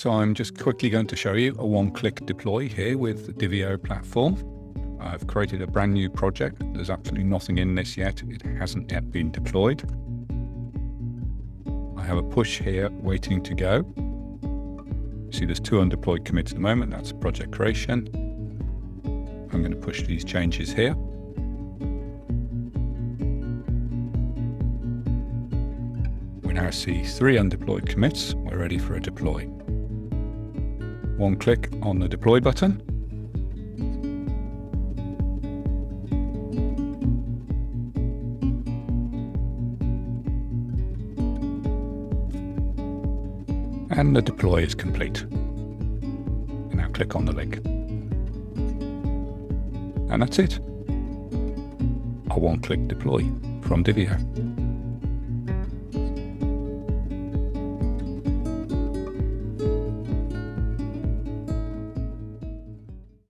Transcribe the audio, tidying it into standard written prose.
So I'm just quickly going to show you a one-click deploy here with the Divio platform. I've created a brand new project. There's absolutely nothing in this yet. It hasn't yet been deployed. I have a push here waiting to go. See, there's 2 undeployed commits at the moment. That's project creation. I'm going to push these changes here. We now see 3 undeployed commits. We're ready for a deploy. One click on the deploy button. And the deploy is complete. And now click on the link. And that's it. A one-click deploy from Divio.